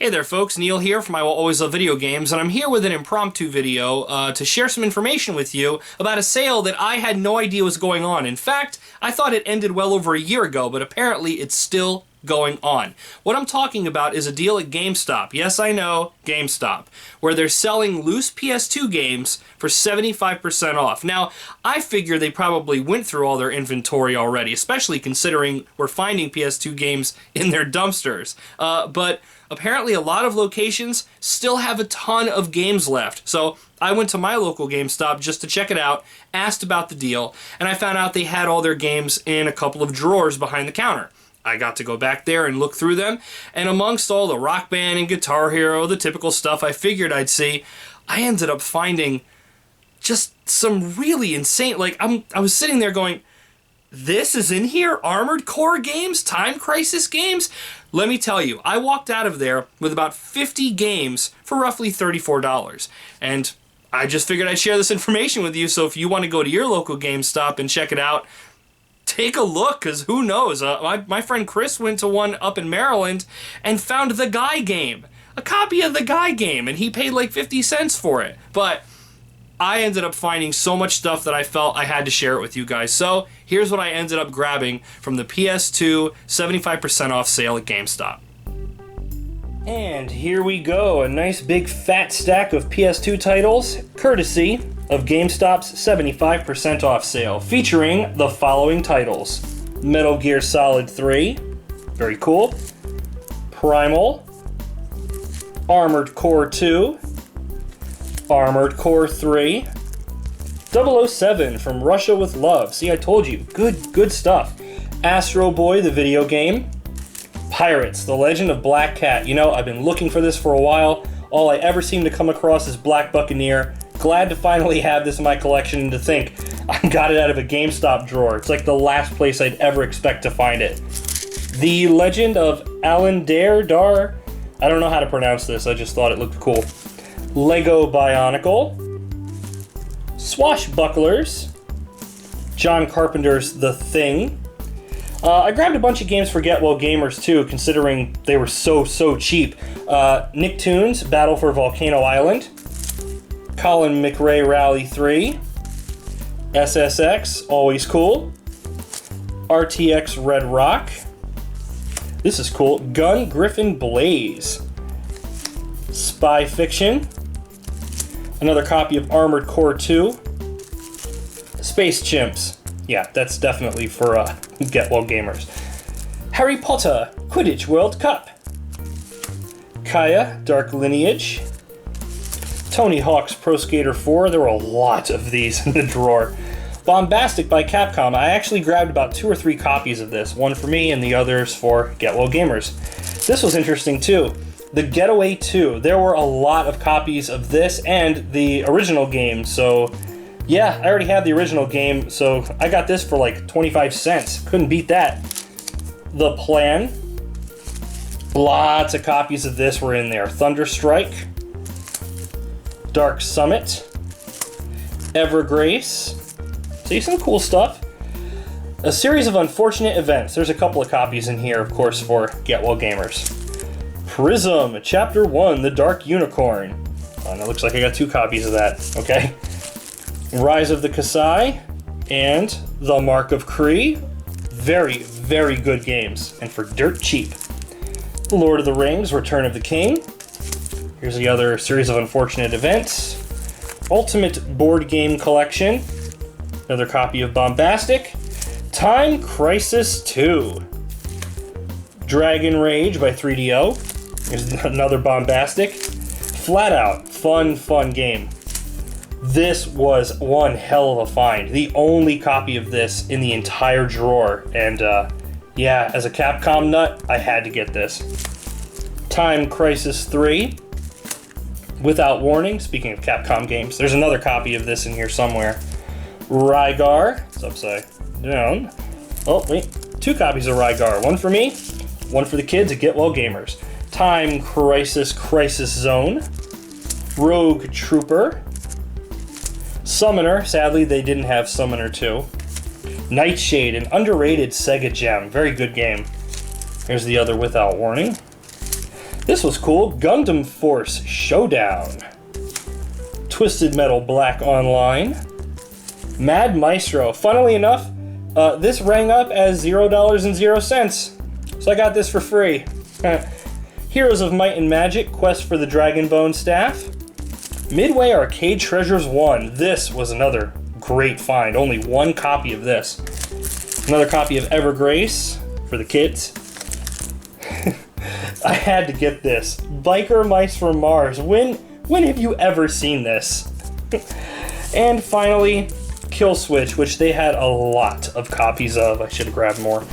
Hey there folks, Neil here from I Will Always Love Video Games, and I'm here with an impromptu video to share some information with you about a sale that I had no idea was going on. In fact, I thought it ended well over a year ago, but apparently it's still going on. What I'm talking about is a deal at GameStop. Yes, I know, GameStop, where they're selling loose PS2 games for 75% off. Now, I figure they probably went through all their inventory already, especially considering we're finding PS2 games in their dumpsters. But apparently a lot of locations still have a ton of games left. So I went to my local GameStop just to check it out, asked about the deal, and I found out they had all their games in a couple of drawers behind the counter. I got to go back there and look through them, and amongst all the Rock Band and Guitar Hero, the typical stuff I figured I'd see, I ended up finding just some really insane, like, I was sitting there going, this is in here? Armored Core games? Time Crisis games? Let me tell you, I walked out of there with about 50 games for roughly $34. And I just figured I'd share this information with you, so if you want to go to your local GameStop and check it out, take a look, because who knows? My friend Chris went to one up in Maryland and found the Guy game. A copy of the Guy game, and he paid like 50 cents for it. But I ended up finding so much stuff that I felt I had to share it with you guys. So here's what I ended up grabbing from the PS2 75% off sale at GameStop. And here we go, a nice big fat stack of PS2 titles, courtesy of GameStop's 75% off sale, featuring the following titles: Metal Gear Solid 3, very cool, Primal, Armored Core 2, Armored Core 3, 007 from Russia with Love. See, I told you, good stuff. Astro Boy, the video game. Pirates, The Legend of Black Cat. You know, I've been looking for this for a while. All I ever seem to come across is Black Buccaneer. Glad to finally have this in my collection, and to think I got it out of a GameStop drawer. It's like the last place I'd ever expect to find it. The Legend of Alan Dar. I don't know how to pronounce this, I just thought it looked cool. Lego Bionicle. Swashbucklers. John Carpenter's The Thing. I grabbed a bunch of games for Get Well Gamers too, considering they were so cheap. Nicktoons Battle for Volcano Island. Colin McRae Rally 3. SSX, always cool. RTX Red Rock. This is cool. Gun Griffin Blaze. Spy Fiction. Another copy of Armored Core 2. Space Chimps. Yeah, that's definitely for Get Well Gamers. Harry Potter Quidditch World Cup. Kaya Dark Lineage. Tony Hawk's Pro Skater 4. There were a lot of these in the drawer. Bombastic by Capcom. I actually grabbed about 2 or 3 copies of this. One for me and the others for Get Well Gamers. This was interesting too. The Getaway 2. There were a lot of copies of this and the original game, so yeah, I already had the original game, so I got this for like 25 cents. Couldn't beat that. The Plan. Lots of copies of this were in there. Thunderstrike. Dark Summit. Evergrace. See, some cool stuff. A series of unfortunate events. There's a couple of copies in here, of course, for Get Well Gamers. Prism, Chapter 1, The Dark Unicorn. Oh, and it looks like I got 2 copies of that. Okay. Rise of the Kasai and The Mark of Kree. Very good games, and for dirt cheap. Lord of the Rings, Return of the King. Here's the other series of unfortunate events. Ultimate Board Game Collection. Another copy of Bombastic. Time Crisis 2. Dragon Rage by 3DO. Here's another Bombastic. Flat Out, fun game. This was one hell of a find. The only copy of this in the entire drawer. And yeah, as a Capcom nut, I had to get this. Time Crisis 3. Without Warning, speaking of Capcom games, there's another copy of this in here somewhere. Rygar, it's upside down. Oh, wait, 2 copies of Rygar. One for me, one for the kids at Get Well Gamers. Time Crisis Zone. Rogue Trooper. Summoner, sadly they didn't have Summoner 2. Nightshade, an underrated Sega gem. Very good game. Here's the other Without Warning. This was cool. Gundam Force Showdown. Twisted Metal Black Online. Mad Maestro. Funnily enough, this rang up as $0.00. So I got this for free. Heroes of Might and Magic, Quest for the Dragon Bone Staff. Midway Arcade Treasures 1. This was another great find. Only one copy of this. Another copy of Evergrace for the kids. I had to get this. Biker Mice from Mars. When have you ever seen this? And finally, Kill Switch, which they had a lot of copies of. I should have grabbed more.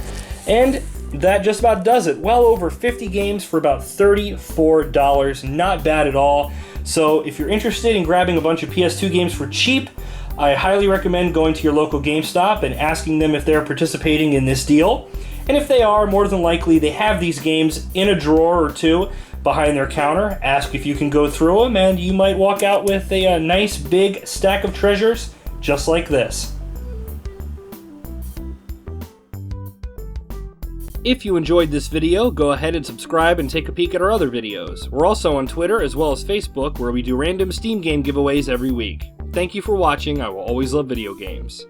And that just about does it. Well over 50 games for about $34. Not bad at all. So if you're interested in grabbing a bunch of PS2 games for cheap, I highly recommend going to your local GameStop and asking them if they're participating in this deal. And if they are, more than likely they have these games in a drawer or two behind their counter. Ask if you can go through them, and you might walk out with a nice big stack of treasures just like this. If you enjoyed this video, go ahead and subscribe and take a peek at our other videos. We're also on Twitter as well as Facebook, where we do random Steam game giveaways every week. Thank you for watching. I will always love video games.